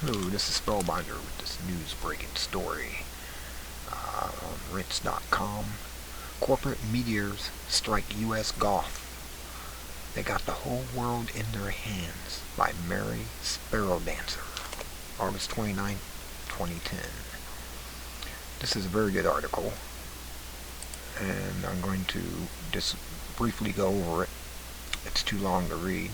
Hello, this is Spellbinder with this news-breaking story on Rinse.com. Corporate meteors strike U.S. Gulf. They got the whole world in their hands by Mary Sparrow Dancer, August 29, 2010. This is a very good article, and I'm going to just briefly go over it. It's too long to read.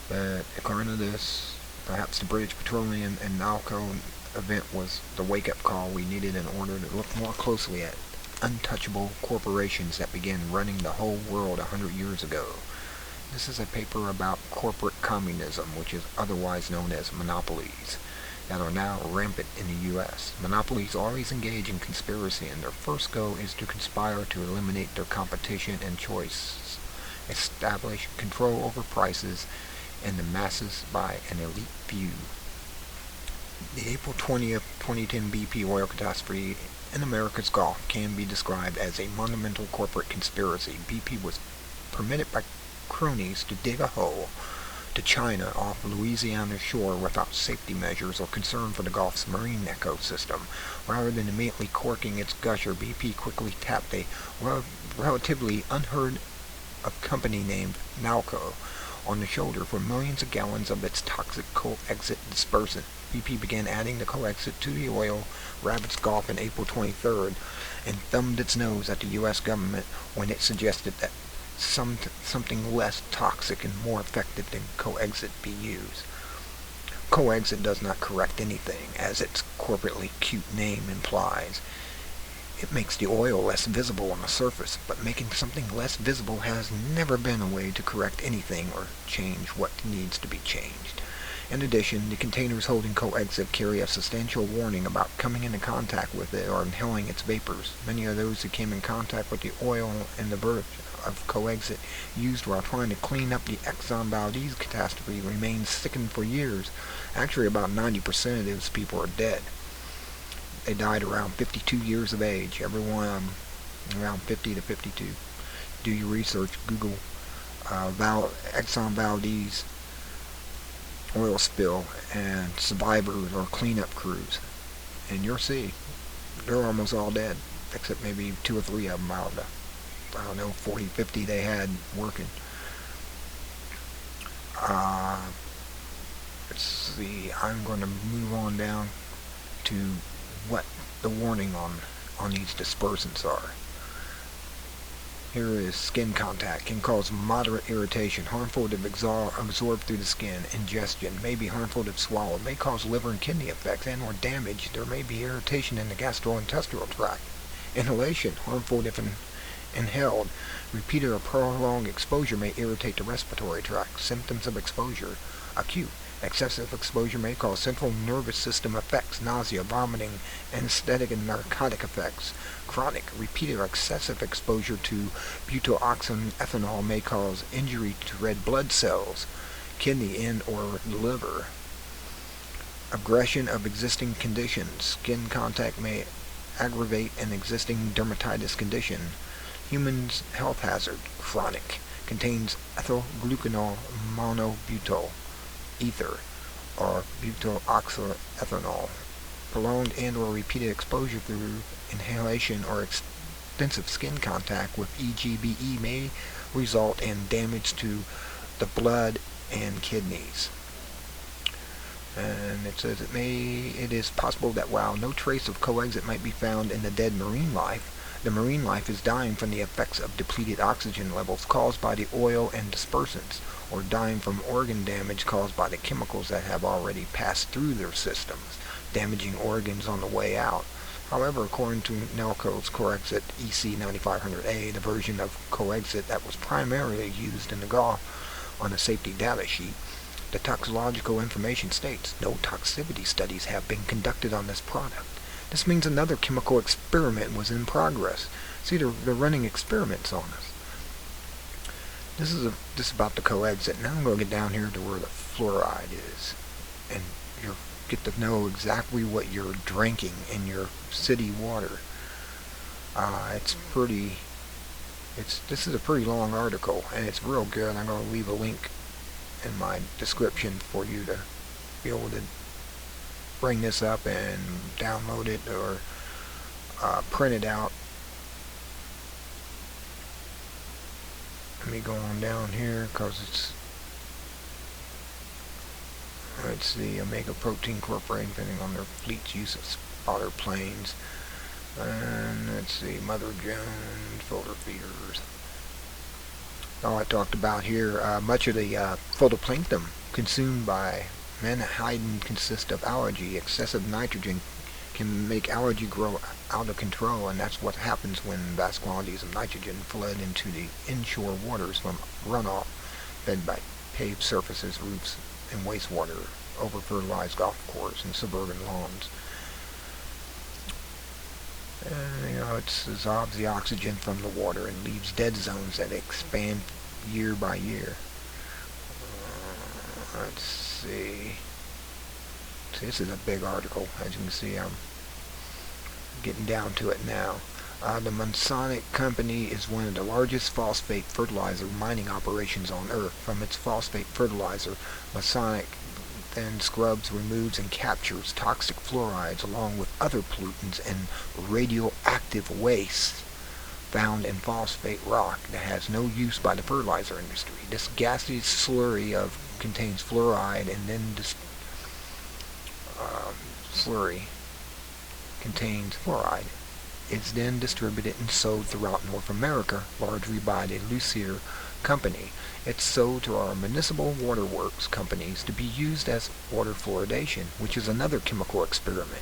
But according to this, perhaps the British Petroleum and Nalco event was the wake-up call we needed in order to look more closely at untouchable corporations that began running the whole world 100 years ago. This is a paper about corporate communism, which is otherwise known as monopolies, that are now rampant in the U.S. Monopolies always engage in conspiracy, and their first goal is to conspire to eliminate their competition and choice, establish control over prices and the masses by an elite few. The April 20th, 2010 BP oil catastrophe in America's Gulf can be described as a monumental corporate conspiracy. BP was permitted by cronies to dig a hole to China off Louisiana's shore without safety measures or concern for the Gulf's marine ecosystem. Rather than immediately corking its gusher, BP quickly tapped a relatively unheard of company named Nalco on the shoulder for millions of gallons of its toxic co-exit dispersant. BP began adding the co-exit to the oil-ravaged Gulf on April 23rd and thumbed its nose at the U.S. government when it suggested that something less toxic and more effective than co-exit be used. Co-exit does not correct anything, as its corporately cute name implies. It makes the oil less visible on the surface, but making something less visible has never been a way to correct anything or change what needs to be changed. In addition, the containers holding co-exit carry a substantial warning about coming into contact with it or inhaling its vapors. Many of those who came in contact with the oil and the birth of co-exit used while trying to clean up the Exxon Valdez catastrophe remained sickened for years. Actually, about 90% of those people are dead. They died around 52 years of age, every one of them around 50 to 52. Do your research, Google Exxon Valdez oil spill and survivors or cleanup crews, and you'll see they're almost all dead, except maybe 2 or 3 of them out of the, 40, 50 they had working. Let's see, I'm going to move on down to what the warning on these dispersants are. Here is skin contact. Can cause moderate irritation, harmful if absorbed through the skin. Ingestion may be harmful if swallowed, may cause liver and kidney effects and or damage. There may be irritation in the gastrointestinal tract. Inhalation, harmful if inhaled. Repeated or prolonged exposure may irritate the respiratory tract. Symptoms of exposure: acute. Excessive exposure may cause central nervous system effects, nausea, vomiting, anesthetic and narcotic effects. Chronic, repeated or excessive exposure to butyroxyethanol may cause injury to red blood cells, kidney and or liver. Aggression of existing conditions. Skin contact may aggravate an existing dermatitis condition. Human health hazard. Chronic. Contains ethyl glucanol monobutyl ether or butyroxyethanol. Prolonged and or repeated exposure through inhalation or extensive skin contact with EGBE may result in damage to the blood and kidneys. And it says it is possible that while no trace of co-exit might be found in the dead marine life, the marine life is dying from the effects of depleted oxygen levels caused by the oil and dispersants, or dying from organ damage caused by the chemicals that have already passed through their systems, damaging organs on the way out. However, according to Nalco's co-exit EC9500A, the version of co-exit that was primarily used in the Gulf on the safety data sheet, the toxicological information states no toxicity studies have been conducted on this product. This means another chemical experiment was in progress. See, they're running experiments on us. This is about the co-exit. Now I'm going to get down here to where the fluoride is, and you'll get to know exactly what you're drinking in your city water. This is a pretty long article, and it's real good. I'm going to leave a link in my description for you to be able to bring this up and download it or print it out. Let me go on down here because it's the Omega Protein Corporation, depending on their fleet's use of spotter planes. And let's see, Mother Jones filter feeders. All I talked about here, much of the phytoplankton consumed by menhaden consists of algae. Excessive nitrogen can make algae grow out of control, and that's what happens when vast quantities of nitrogen flood into the inshore waters from runoff fed by paved surfaces, roofs, and wastewater, over-fertilized golf courses and suburban lawns. And, it absorbs the oxygen from the water and leaves dead zones that expand year by year. Let's see. This is a big article. As you can see, I'm getting down to it now. The Monsanto Company is one of the largest phosphate fertilizer mining operations on Earth. From its phosphate fertilizer, Monsanto then scrubs, removes, and captures toxic fluorides along with other pollutants and radioactive waste found in phosphate rock that has no use by the fertilizer industry. This gaseous slurry contains fluoride, and then this slurry contains fluoride. It's then distributed and sold throughout North America, largely by the Lucier Company. It's sold to our municipal waterworks companies to be used as water fluoridation, which is another chemical experiment.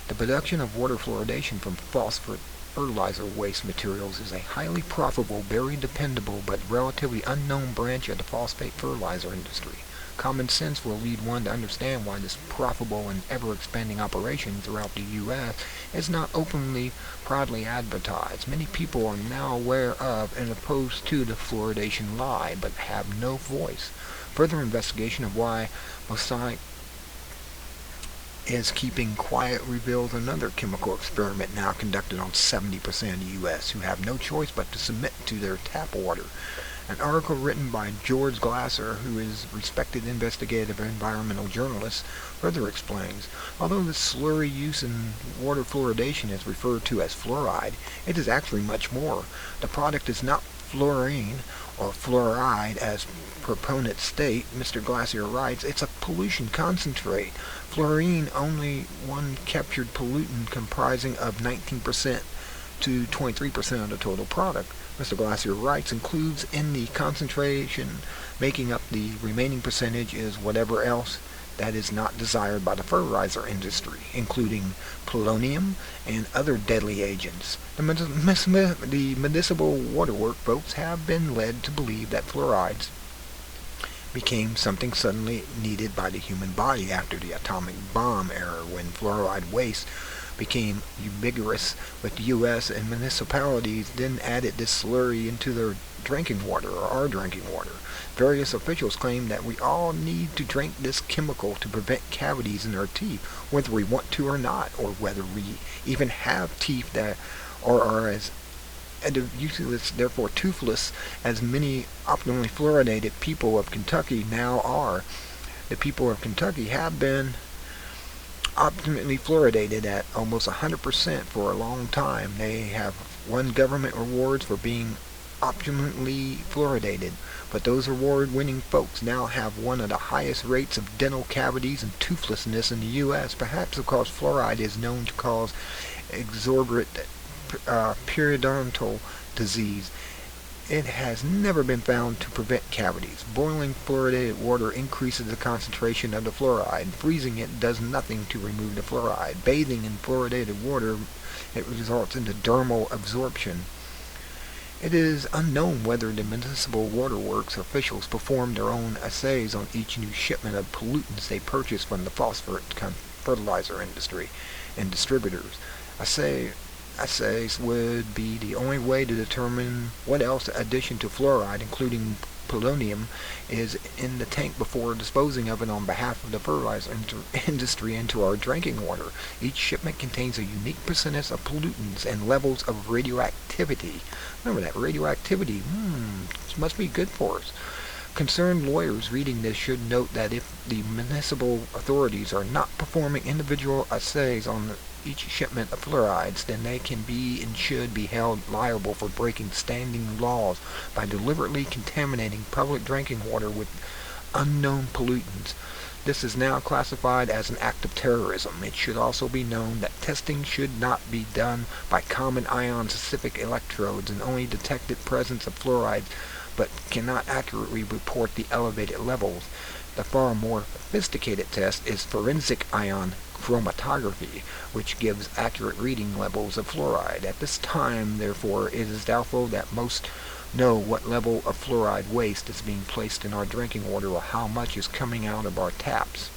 The production of water fluoridation from phosphate fertilizer waste materials is a highly profitable, very dependable, but relatively unknown branch of the phosphate fertilizer industry. Common sense will lead one to understand why this profitable and ever-expanding operation throughout the U.S. is not openly, proudly advertised. Many people are now aware of and opposed to the fluoridation lie, but have no voice. Further investigation of why Monsanto is keeping quiet reveals another chemical experiment now conducted on 70% of the U.S. who have no choice but to submit to their tap water. An article written by George Glasser, who is a respected investigative environmental journalist, further explains, although the slurry used in water fluoridation is referred to as fluoride, it is actually much more. The product is not fluorine or fluoride as proponents state. Mr. Glasser writes, it's a pollution concentrate. Fluorine, only one captured pollutant comprising of 19% to 23% of the total product. Mr. Glasser writes, includes in the concentration making up the remaining percentage is whatever else that is not desired by the fertilizer industry, including polonium and other deadly agents. The municipal waterwork folks have been led to believe that fluorides became something suddenly needed by the human body after the atomic bomb era, when fluoride waste became ubiquitous with the U.S. and municipalities then added this slurry into their drinking water, or our drinking water. Various officials claim that we all need to drink this chemical to prevent cavities in our teeth, whether we want to or not, or whether we even have teeth that are as useless, therefore toothless, as many optimally fluoridated people of Kentucky now are. The people of Kentucky have been optimally fluoridated at almost 100% for a long time. They have won government rewards for being optimally fluoridated, but those award-winning folks now have one of the highest rates of dental cavities and toothlessness in the U.S., perhaps because fluoride is known to cause exorbitant periodontal disease. It has never been found to prevent cavities. Boiling fluoridated water increases the concentration of the fluoride. Freezing it does nothing to remove the fluoride. Bathing in fluoridated water, it results in the dermal absorption. It is unknown whether the municipal waterworks officials perform their own assays on each new shipment of pollutants they purchase from the phosphate fertilizer industry and distributors. Assays would be the only way to determine what else addition to fluoride, including polonium, is in the tank before disposing of it on behalf of the fertilizer industry into our drinking water. Each shipment contains a unique percentage of pollutants and levels of radioactivity. Remember that radioactivity, must be good for us. Concerned lawyers reading this should note that if the municipal authorities are not performing individual assays on each shipment of fluorides, then they can be and should be held liable for breaking standing laws by deliberately contaminating public drinking water with unknown pollutants. This is now classified as an act of terrorism. It should also be known that testing should not be done by common ion-specific electrodes and only detect the presence of fluoride, but cannot accurately report the elevated levels. The far more sophisticated test is forensic ion chromatography, which gives accurate reading levels of fluoride. At this time, therefore, it is doubtful that most know what level of fluoride waste is being placed in our drinking water or how much is coming out of our taps.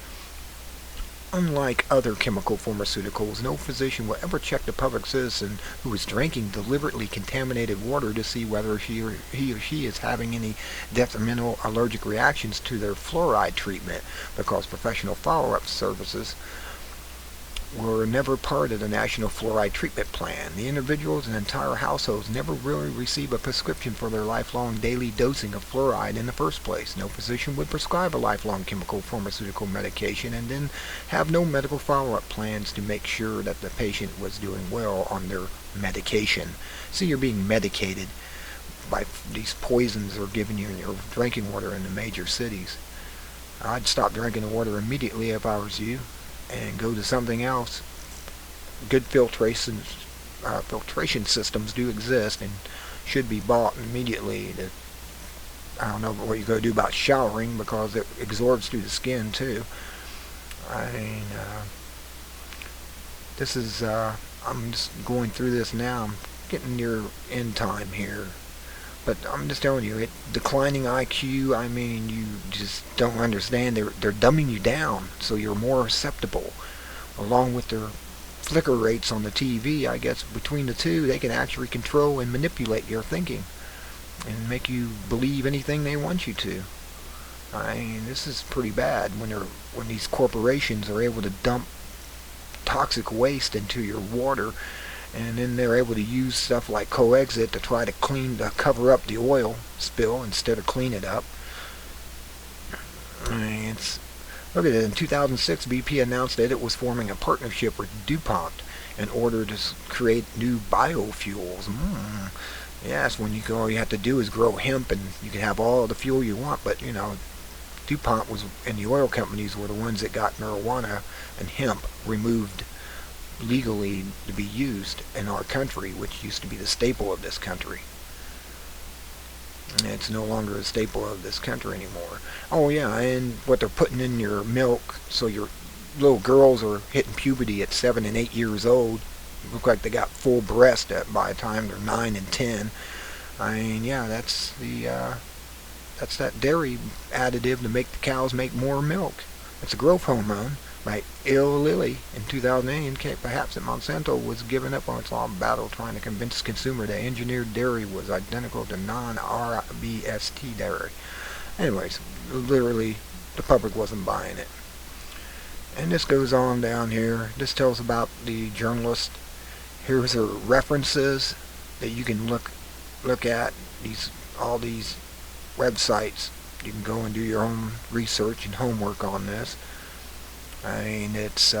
Unlike other chemical pharmaceuticals, no physician will ever check the public citizen who is drinking deliberately contaminated water to see whether he or she is having any detrimental allergic reactions to their fluoride treatment, because professional follow-up services were never part of the National Fluoride Treatment Plan. The individuals and entire households never really receive a prescription for their lifelong daily dosing of fluoride in the first place. No physician would prescribe a lifelong chemical pharmaceutical medication and then have no medical follow-up plans to make sure that the patient was doing well on their medication. See, you're being medicated by these poisons they're giving you in your drinking water in the major cities. I'd stop drinking the water immediately if I was you, and go to something else. Good filtration systems do exist and should be bought immediately. I don't know what you're going to do about showering, because it absorbs through the skin too. I mean, this is, I'm just going through this now. I'm getting near end time here. But I'm just telling you, declining IQ, I mean, you just don't understand. They're dumbing you down, so you're more susceptible. Along with their flicker rates on the TV, I guess between the two, they can actually control and manipulate your thinking and make you believe anything they want you to. I mean, this is pretty bad when these corporations are able to dump toxic waste into your water, and then they're able to use stuff like Coexit to try to cover up the oil spill instead of clean it up. I mean, look at it. In 2006, BP announced that it was forming a partnership with DuPont in order to create new biofuels. Yes, when all you have to do is grow hemp, and you can have all the fuel you want. But DuPont and the oil companies were the ones that got marijuana and hemp removed legally to be used in our country, which used to be the staple of this country. It's no longer a staple of this country anymore. Oh yeah, and what they're putting in your milk, so your little girls are hitting puberty at 7 and 8 years old, look like they got full breast by the time they're 9 and 10. I mean, yeah, that's that dairy additive to make the cows make more milk. It's a growth hormone. By Eli Lilly in 2008, perhaps that Monsanto was giving up on its long battle trying to convince consumer that engineered dairy was identical to non-RBST dairy. Anyways, literally, the public wasn't buying it. And this goes on down here. This tells about the journalist. Here's her references that you can look at. All these websites. You can go and do your own research and homework on this. I mean, it's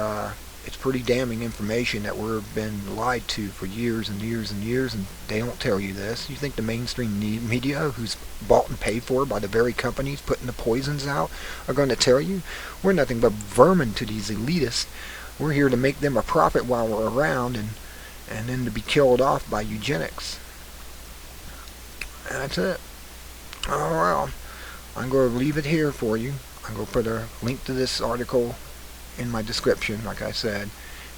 pretty damning information that we've been lied to for years and years and years, and they don't tell you this. You think the mainstream media, who's bought and paid for by the very companies putting the poisons out, are going to tell you? We're nothing but vermin to these elitists. We're here to make them a profit while we're around, and then to be killed off by eugenics. That's it. Oh well, I'm going to leave it here for you. I'm going to put a link to this article in my description, like I said,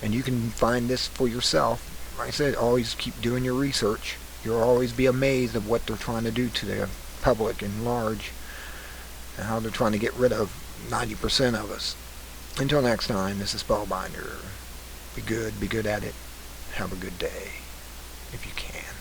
and you can find this for yourself. Like I said, always keep doing your research. You'll always be amazed at what they're trying to do to the public in large, and how they're trying to get rid of 90% of us. Until next time, this is Spellbinder. Be good at it. Have a good day, if you can.